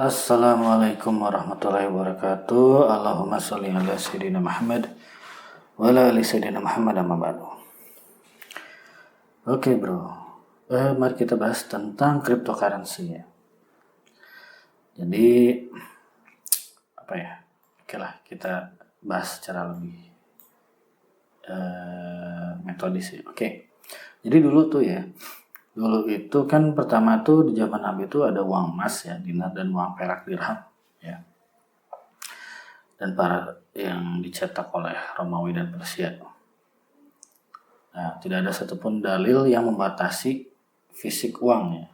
Assalamualaikum warahmatullahi wabarakatuh. Allahumma sholli ala sayyidina Muhammad wa ala ali sayyidina Muhammad amma ba'du. Oke bro, mari kita bahas tentang cryptocurrency ya. Jadi apa ya? Oke lah, kita bahas secara lebih metodis ya. Oke. Jadi dulu itu kan pertama tuh di zaman Nabi itu ada uang emas ya, dinar, dan uang perak dirham ya. Dan para yang dicetak oleh Romawi dan Persia. Nah, tidak ada satupun dalil yang membatasi fisik uang ya.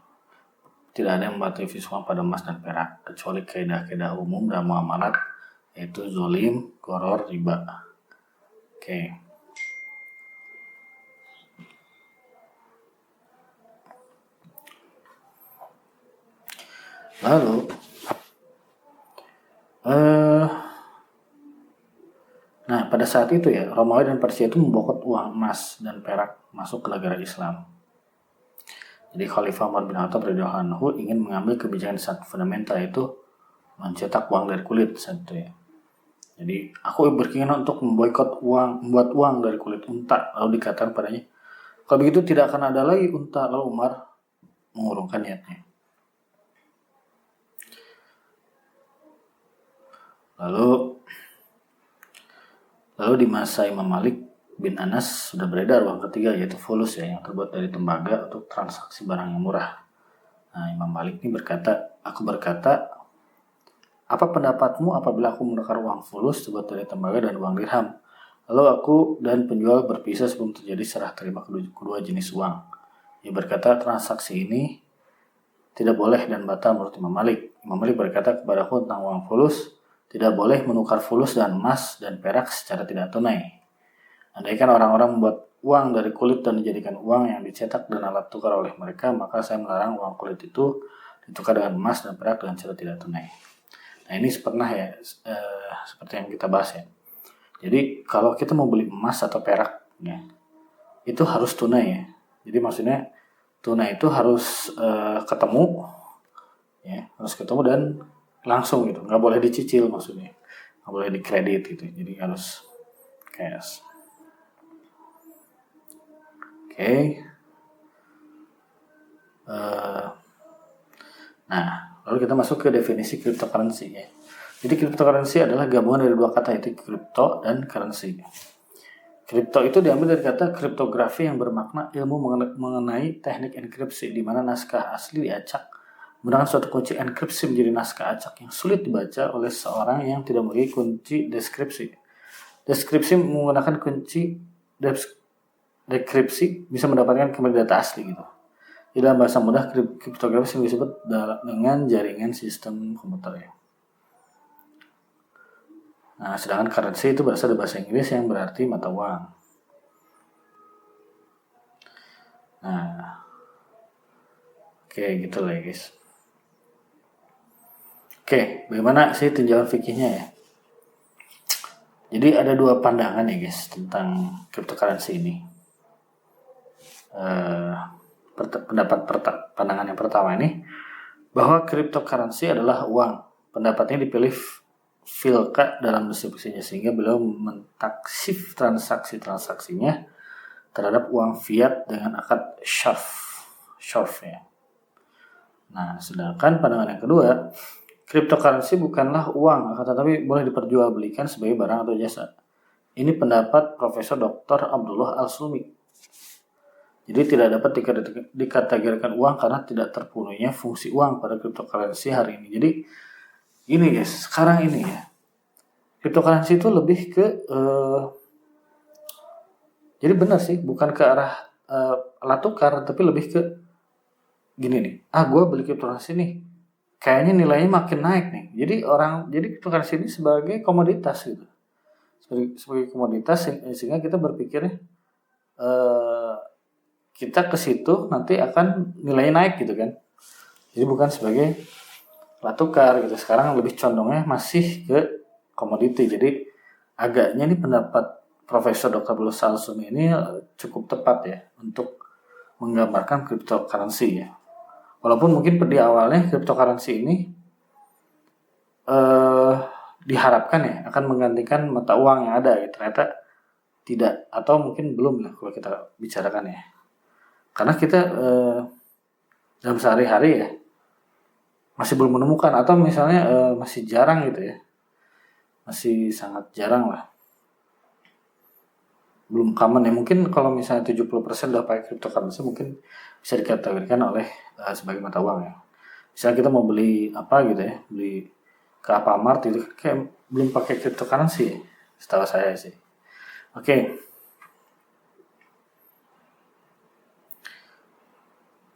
Tidak ada yang membatasi fisik uang pada emas dan perak kecuali kaidah-kaidah umum dan muamalat, yaitu zolim, goror, riba. Oke. Lalu nah pada saat itu ya, Romawi dan Persia itu membokot uang emas dan perak masuk ke negara Islam. Jadi Khalifah Umar bin Khattab radhiyallahu anhu ingin mengambil kebijakan sangat fundamental, yaitu mencetak uang dari kulit saat itu ya. Jadi aku berkeinginan untuk memboikot membuat uang dari kulit unta. Lalu dikatakan padanya, kalau begitu tidak akan ada lagi unta. Lalu Umar mengurungkan niatnya. Lalu di masa Imam Malik bin Anas sudah beredar uang ketiga, yaitu fulus ya, yang terbuat dari tembaga untuk transaksi barang yang murah. Nah, Imam Malik ini aku berkata, apa pendapatmu apabila aku menukar uang fulus terbuat dari tembaga dan uang dirham? Lalu aku dan penjual berpisah sebelum terjadi serah terima kedua jenis uang. Ia berkata, transaksi ini tidak boleh dan batal menurut Imam Malik. Imam Malik berkata kepadaku tentang uang fulus, tidak boleh menukar fulus dan emas dan perak secara tidak tunai. Andaikan orang-orang membuat uang dari kulit dan dijadikan uang yang dicetak dan alat tukar oleh mereka, maka saya melarang uang kulit itu ditukar dengan emas dan perak dengan cara tidak tunai. Nah, ini pernah ya, seperti yang kita bahas ya. Jadi kalau kita mau beli emas atau perak ya, itu harus tunai ya. Jadi maksudnya tunai itu harus ketemu ya, harus ketemu dan langsung gitu, nggak boleh dicicil, maksudnya nggak boleh dikredit gitu, jadi harus cash. Oke. Nah, lalu kita masuk ke definisi cryptocurrency ya. Jadi cryptocurrency adalah gabungan dari dua kata, yaitu crypto dan currency. Crypto itu diambil dari kata kriptografi yang bermakna ilmu mengenai teknik enkripsi, di mana naskah asli diacak menggunakan suatu kunci enkripsi menjadi naskah acak yang sulit dibaca oleh seorang yang tidak memiliki kunci deskripsi. Deskripsi menggunakan kunci dekripsi bisa mendapatkan kembali data asli gitu. Di dalam bahasa mudah, kriptografi disebut dengan jaringan sistem komputer ya. Nah, sedangkan currency itu berasal dari bahasa Inggris yang berarti mata uang. Nah, oke, gitu lah guys. Oke, bagaimana sih tinjauan fikihnya ya? Jadi ada dua pandangan ya guys tentang cryptocurrency ini. Pandangan yang pertama ini, bahwa cryptocurrency adalah uang. Pendapatnya dipilih Filka dalam deskripsinya, sehingga beliau mentaksif transaksinya terhadap uang fiat dengan akad syarf ya. Nah, sedangkan pandangan yang kedua, cryptocurrency bukanlah uang, tetapi boleh diperjualbelikan sebagai barang atau jasa. Ini pendapat Profesor Dr. Abdullah Al-Sumi. Jadi tidak dapat dikategorikan uang karena tidak terpenuhinya fungsi uang pada cryptocurrency hari ini. Jadi ini guys, sekarang ini ya, cryptocurrency itu lebih ke jadi benar sih, bukan ke arah alat tukar, tapi lebih ke gini nih, gue beli cryptocurrency nih, kayaknya nilainya makin naik nih. Jadi cryptocurrency ini sebagai komoditas gitu. Sebagai komoditas, sehingga kita berpikirnya kita ke situ nanti akan nilainya naik gitu kan. Jadi bukan sebagai alat tukar gitu. Sekarang lebih condongnya masih ke komoditi. Jadi agaknya ini pendapat Profesor Dr. Abdullah Al-Sumi ini cukup tepat ya untuk menggambarkan cryptocurrency ya. Walaupun mungkin di awalnya cryptocurrency ini eh, diharapkan ya akan menggantikan mata uang yang ada, ya ternyata tidak, atau mungkin belum lah kalau kita bicarakan ya. Karena kita dalam sehari-hari ya masih belum menemukan, atau misalnya masih jarang gitu ya, masih sangat jarang lah, belum common ya. Mungkin kalau misalnya 70% udah pakai cryptocurrency mungkin bisa dikategorikan oleh sebagai mata uang ya. Misalnya kita mau beli apa gitu ya, beli ke Alfamart itu kayak belum pakai cryptocurrency ya, setahu saya sih. Oke.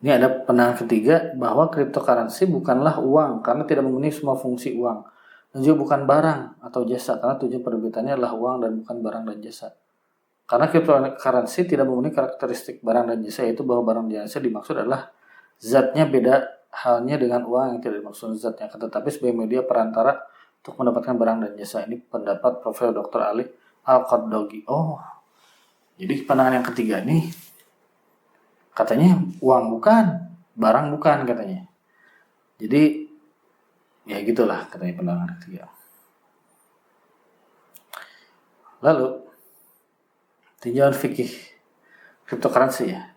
Ini ada pandangan ketiga bahwa cryptocurrency bukanlah uang karena tidak memenuhi semua fungsi uang, dan juga bukan barang atau jasa karena tujuan penerbitannya adalah uang dan bukan barang dan jasa. Karena cryptocurrency tidak memenuhi karakteristik barang dan jasa, yaitu bahwa barang dan jasa dimaksud adalah zatnya, beda halnya dengan uang yang tidak dimaksud zatnya, tetapi sebagai media perantara untuk mendapatkan barang dan jasa. Ini pendapat Profesor Dr. Ali Al-Qardogi. Oh, jadi pandangan yang ketiga ini katanya uang bukan, barang bukan katanya. Jadi ya gitulah katanya pandangan ketiga. Lalu tinjauan fikih cryptocurrency ya.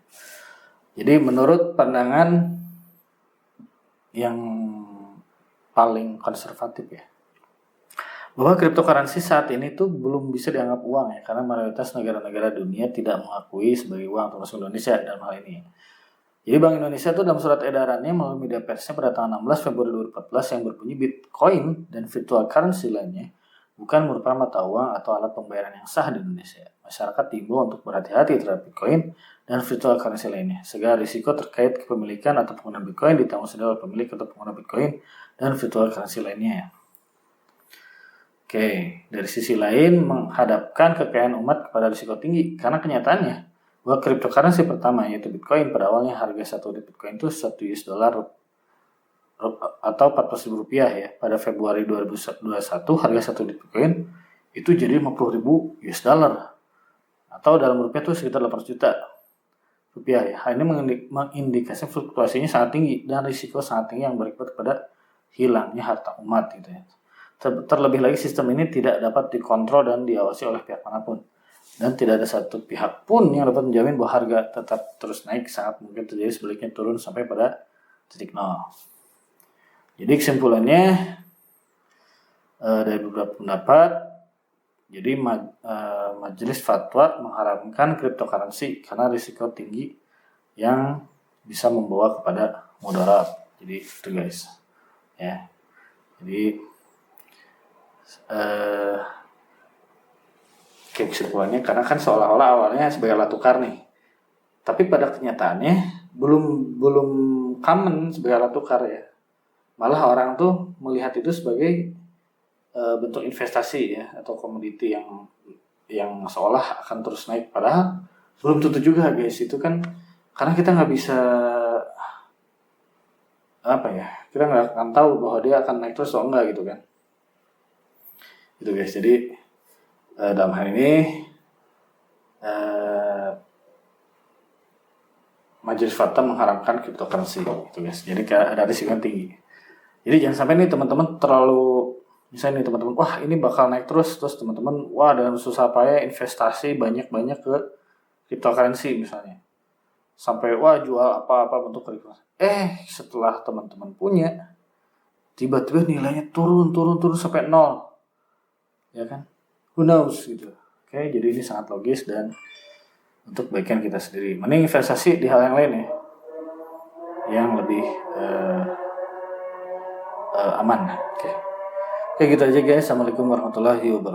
Jadi menurut pandangan yang paling konservatif ya, bahwa cryptocurrency saat ini tuh belum bisa dianggap uang ya, karena mayoritas negara-negara dunia tidak mengakui sebagai uang, termasuk Indonesia dalam hal ini. Jadi Bank Indonesia tuh dalam surat edarannya melalui media persnya pada tanggal 16 Februari 2014 yang berbunyi Bitcoin dan virtual currency lainnya bukan merupakan mata uang atau alat pembayaran yang sah di Indonesia. Masyarakat diimbau untuk berhati-hati terhadap Bitcoin dan virtual currency lainnya, segala risiko terkait kepemilikan atau penggunaan Bitcoin ditanggung sendiri oleh pemilik atau pengguna Bitcoin dan virtual currency lainnya. Oke, dari sisi lain menghadapkan kekayaan umat kepada risiko tinggi, karena kenyataannya bahwa cryptocurrency pertama yaitu Bitcoin pada awalnya harga 1 unit Bitcoin itu $1 atau 14.000 rupiah ya. Pada Februari 2021 harga 1 unit Bitcoin itu jadi 50.000 US dollar atau dalam rupiah itu sekitar 800 juta rupiah ya. Hal ini mengindikasi fluktuasinya sangat tinggi dan risiko sangat tinggi yang berakibat kepada hilangnya harta umat gitu ya. Terlebih lagi sistem ini tidak dapat dikontrol dan diawasi oleh pihak manapun, dan tidak ada satu pihak pun yang dapat menjamin bahwa harga tetap terus naik, saat mungkin terjadi sebaliknya turun sampai pada titik nol. Jadi kesimpulannya dari beberapa pendapat, jadi majelis fatwa mengharamkan cryptocurrency karena risiko tinggi yang bisa membawa kepada mudarat. Jadi itu guys ya. Jadi kesimpulannya, karena kan seolah-olah awalnya sebagai alat tukar nih, tapi pada kenyataannya belum common sebagai alat tukar ya. Malah orang tuh melihat itu sebagai bentuk investasi ya, atau komoditi yang seolah akan terus naik, padahal belum tentu juga guys. Itu kan karena kita nggak bisa kita nggak akan tahu bahwa dia akan naik terus atau enggak gitu kan. Gitu guys. Jadi dalam hal ini majelis fatwa mengharamkan cryptocurrency gitu guys. Jadi ada risiko yang tinggi. Jadi jangan sampai nih teman-teman terlalu, misalnya nih teman-teman, wah ini bakal naik terus teman-teman, wah dengan susah payah investasi banyak-banyak ke cryptocurrency misalnya, sampai wah jual apa-apa bentuk cryptocurrency. Setelah teman-teman punya, tiba-tiba nilainya turun sampai 0, ya kan? Who knows gitu. Oke, jadi ini sangat logis dan untuk kebaikan kita sendiri. Mending investasi di hal yang lain ya, yang lebih aman. Oke, gitu aja guys. Assalamualaikum warahmatullahi wabarakatuh.